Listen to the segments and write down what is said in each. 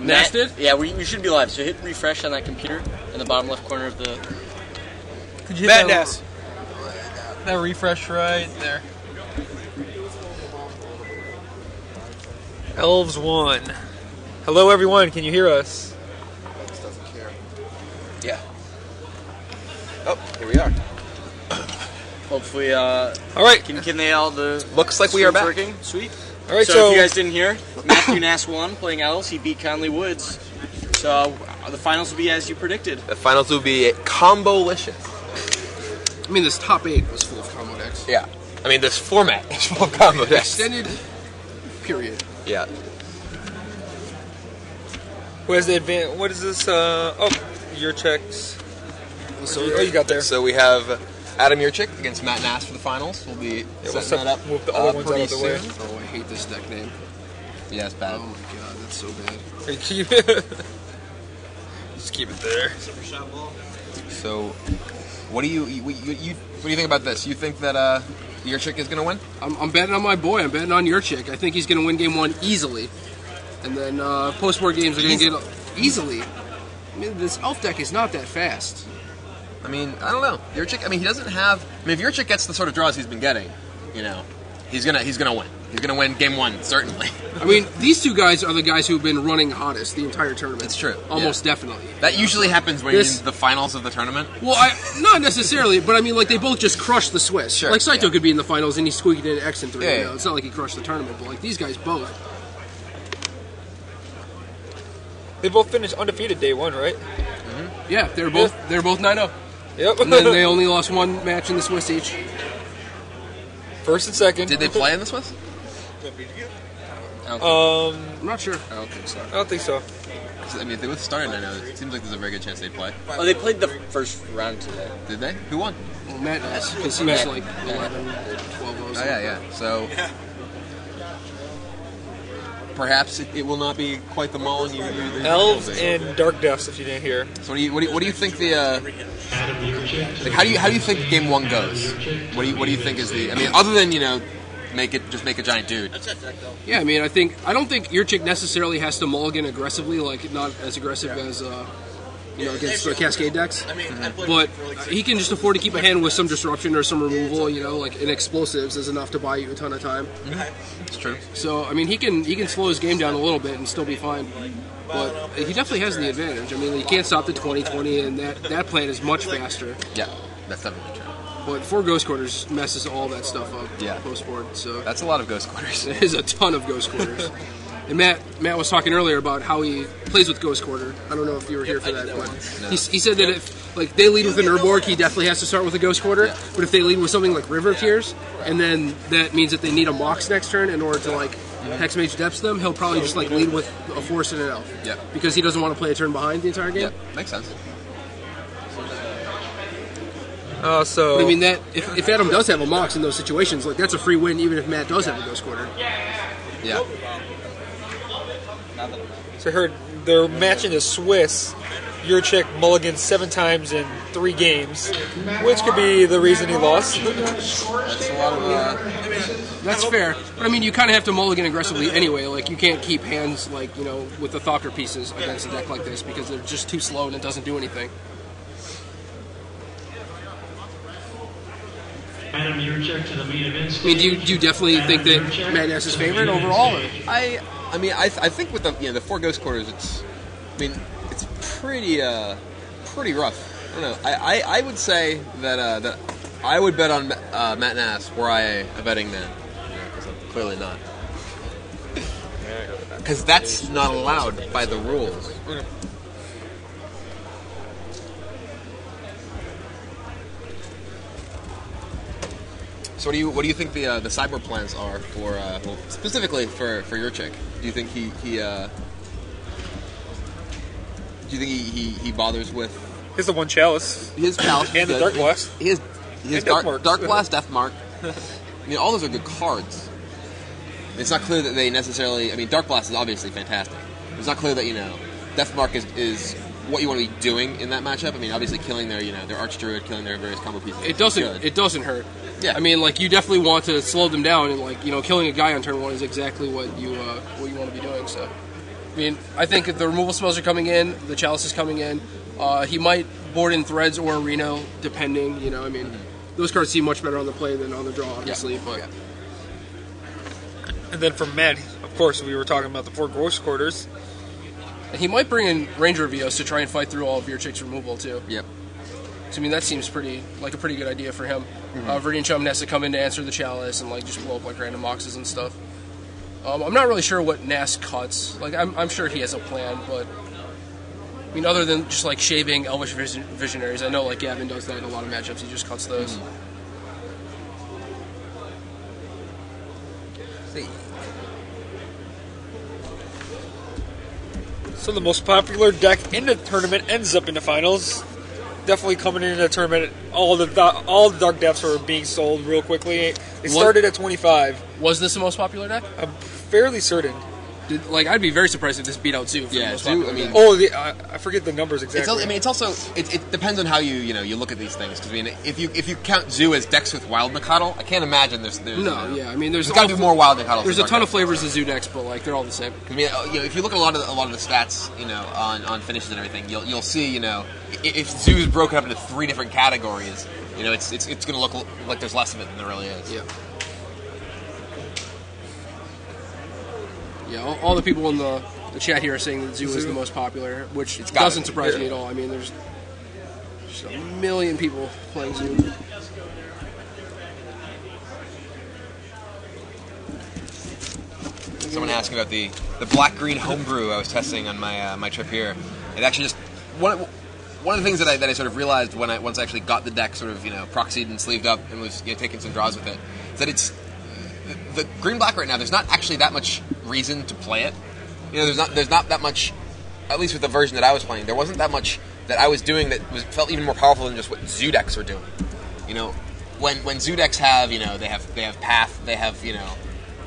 Nested? Yeah, we should be live. So hit refresh on that computer in the bottom left corner of the. Could you hit that refresh right there? Elves 1. Hello, everyone. Can you hear us? This doesn't care. Yeah. Oh, here we are. Hopefully, all right. Can they all the? Looks like we are back. Working? Sweet. All right. So if you guys didn't hear, Matthew Nass won playing Elves. He beat Conley Woods. So the finals will be as you predicted. The finals will be combo-licious. I mean, this top 8 was full of combo decks. Yeah. I mean, this format is full of combo decks. Extended period. Yeah. Who has the advance? What is this? Your checks. So You got there. So we have Adam Yurchik against Matt Nass for the finals. We'll be setting that up. Move the other ones out pretty of the way. soon. Oh, I hate this deck name. Yeah, it's bad. Oh my god, that's so bad. Keep it. Just keep it there. So, what do you think about this? You think that Yurchik is going to win? I'm betting on my boy. I'm betting on your chick. I think he's going to win game 1 easily. And then post-war games are going to get easily. I mean, this elf deck is not that fast. I mean, I don't know. Yurchik, I mean, he doesn't have... I mean, if Yurchik gets the sort of draws he's been getting, you know, he's gonna win. He's gonna win game 1, certainly. I mean, these two guys are the guys who've been running hottest the entire tournament. It's true. Almost definitely. That usually happens when you're in the finals of the tournament. Well, not necessarily, but I mean, like, they both just crushed the Swiss. Sure, like, Saito yeah. could be in the finals and he squeaked in X in 3. Yeah, You know? yeah. It's not like he crushed the tournament, but, like, these guys both. They both finished undefeated day 1, right? Yeah, they're both 9-0. Yep. And then they only lost 1 match in the Swiss each. First and second. Did they play in the Swiss? I'm not sure. I don't think so. I don't think so. I mean, if they both started, I know it seems like there's a very good chance they'd play. Oh, they played the first round today. Did they? Who won? Well, Matt does, because he was like 11 or 12 Oh yeah. So perhaps it will not be quite the Mullen you Elves and Dark Deaths, if you didn't hear. So what do you think the like how do you think game 1 goes? What do you think is the? I mean, other than make a giant dude. Yeah, I mean, I don't think your chick necessarily has to mulligan aggressively, like not as aggressive as against the Cascade decks. But he can just afford to keep a hand with some disruption or some removal. Like in explosives is enough to buy you a ton of time. It's true. So I mean, he can slow his game down a little bit and still be fine. But he definitely has the advantage. I mean, he can't stop the 20-20, and that plan is much faster. Yeah, that's definitely true. But 4 Ghost Quarters messes all that stuff up post board. So that's a lot of Ghost Quarters. It is a ton of Ghost Quarters. And Matt was talking earlier about how he plays with Ghost Quarter. I don't know if you were here for that, but he said that if they lead with an Urborg, he definitely has to start with a Ghost Quarter. Yeah. But if they lead with something like River Tears, and then that means that they need a Mox next turn in order to Hex Mage Depths them, he'll probably just lead with a Force and an Elf. Yeah. Because he doesn't want to play a turn behind the entire game. Yeah, makes sense. But I mean, that if Adam does have a Mox in those situations, that's a free win, even if Matt does have a Ghost Quarter. Yeah. So I heard they're matching the Swiss. Your chick mulliganed 7 times in 3 games, which could be the reason he lost. That's a lot of. That's fair. But I mean, you kind of have to mulligan aggressively anyway. You can't keep hands with the Thopter pieces against a deck like this because they're just too slow and it doesn't do anything. Adam, your check to the main event. I mean, do you definitely think that Matt Nass is favorite overall? Or? I mean, I think with the 4 Ghost Quarters, it's pretty rough. I don't know. I would say that I would bet on Matt Nass were I a betting man, because I'm clearly not. Because that's not allowed by the rules. So what do you think the cyber plans are for specifically for your chick? Do you think he bothers with? He has the 1 Chalice. His Chalice and the Dark Blast. He has Dark Blast, Death Mark. I mean, all those are good cards. It's not clear that they necessarily. I mean, Dark Blast is obviously fantastic. It's not clear that Death Mark is what you want to be doing in that matchup. I mean, obviously killing their Archdruid, killing their various combo pieces. It doesn't hurt. Yeah. I mean, you definitely want to slow them down, and killing a guy on turn 1 is exactly what you want to be doing. So. I mean, I think if the removal spells are coming in, the Chalice is coming in. He might board in Threads or a Reno, depending. You know, I mean, those cards seem much better on the play than on the draw, obviously. Yeah. But And then from Matt, of course, we were talking about the 4 Ghost Quarters. he might bring in Ranger Vios to try and fight through all of your chick's removal too. Yep. So, I mean, that seems like a pretty good idea for him. Viridian Shaman has to come in to answer the Chalice and like just blow up like random boxes and stuff. I'm not really sure what Nass cuts. Like, I'm sure he has a plan, but I mean, other than just like shaving Elvish Visionaries, I know like Gavin does that in a lot of matchups. He just cuts those. So the most popular deck in the tournament ends up in the finals. Definitely coming in the tournament, all the Dark Depths are being sold real quickly. They started at 25. Was this the most popular deck? I'm fairly certain. I'd be very surprised if this beat out Zoo. For the most Zoo. popular I mean, deck. Oh, I forget the numbers exactly. it's also it depends on how you look at these things. Because I mean, if you count Zoo as decks with Wild Nacatl, I can't imagine there's no. Yeah, I mean, there's got to be more Wild Nacatl. There's a ton of flavors of Zoo decks, but like they're all the same. I mean, if you look at a lot of the stats, on finishes and everything, you'll see, if Zoo's broken up into 3 different categories, it's going to look like there's less of it than there really is. Yeah. Yeah, all the people in the chat here are saying that Zoo is the most popular, which doesn't surprise me at all. I mean, there's just a million people playing Zoo. Someone asked me about the black-green homebrew I was testing on my trip here. It actually just one of the things that I sort of realized once I actually got the deck sort of proxied and sleeved up and was taking some draws with it, is that it's the green-black right now. There's not actually that much reason to play it. There's not that much, at least with the version that I was playing. There wasn't that much that I was doing that felt even more powerful than just what Zoo decks were doing. When Zoo decks have they have Path, they have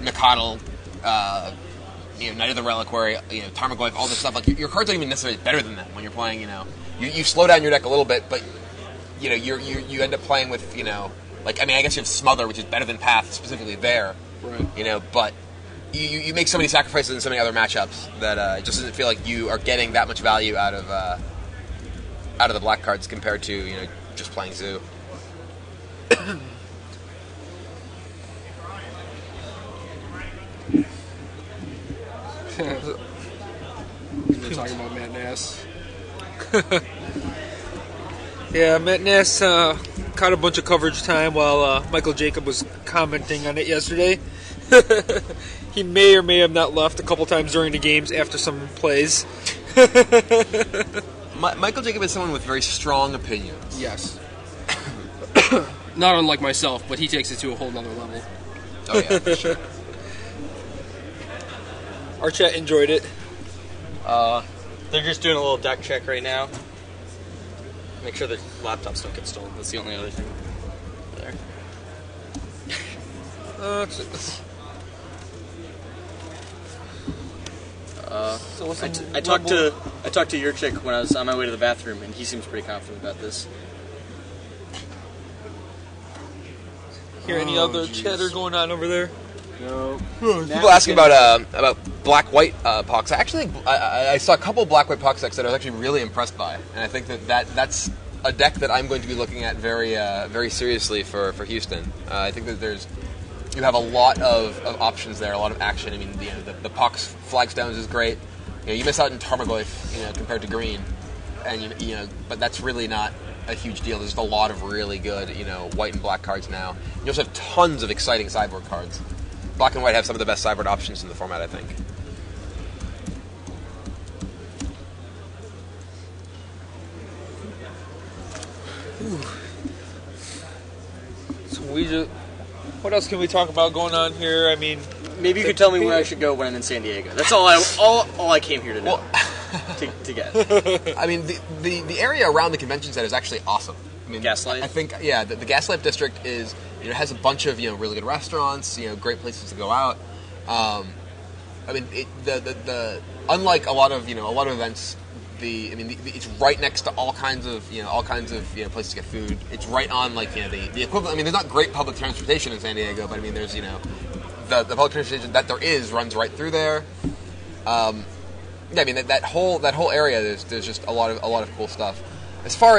Nacatl, Knight of the Reliquary, Tarmogoyf, all this stuff. Like your cards aren't even necessarily better than that when you're playing. You slow down your deck a little bit, but you end up playing with I guess you have Smother, which is better than Path specifically there. Right. But you make so many sacrifices in so many other matchups that it just doesn't feel like you are getting that much value out of the black cards compared to just playing Zoo. We're talking about Matt Nass. Yeah, Matt Nass caught a bunch of coverage time while Michael Jacob was commenting on it yesterday. He may or may have not left a couple times during the games after some plays. Michael Jacob is someone with very strong opinions. Yes. Not unlike myself, but he takes it to a whole nother level. Oh yeah, for sure. Our chat enjoyed it. They're just doing a little deck check right now. Make sure the laptops don't get stolen. That's the only other thing there. I talked to your chick when I was on my way to the bathroom, and he seems pretty confident about this. Hear any other chatter going on over there? No. People asking about black-white pox. I saw a couple black-white pox decks that I was actually really impressed by, and I think that's a deck that I'm going to be looking at very seriously for Houston. I think that you have a lot of options there, a lot of action. I mean, the pox flagstones is great. You miss out in Tarmogoyf, compared to green, and but that's really not a huge deal. There's just a lot of really good, white and black cards now. You also have tons of exciting sideboard cards. Black and white have some of the best sideboard options in the format, I think. So what else can we talk about going on here? I mean, maybe you could tell me where I should go when I'm in San Diego. That's all I came here to know. To get. I mean, the area around the convention center is actually awesome. I mean, Gaslight? I think, yeah, the Gaslight district is, has a bunch of, really good restaurants, great places to go out. I mean, unlike a lot of events, it's right next to all kinds of places to get food. It's right on the equivalent. I mean, there's not great public transportation in San Diego, but I mean, there's the public transportation that there is runs right through there. yeah, I mean that whole area. There's just a lot of cool stuff. As far as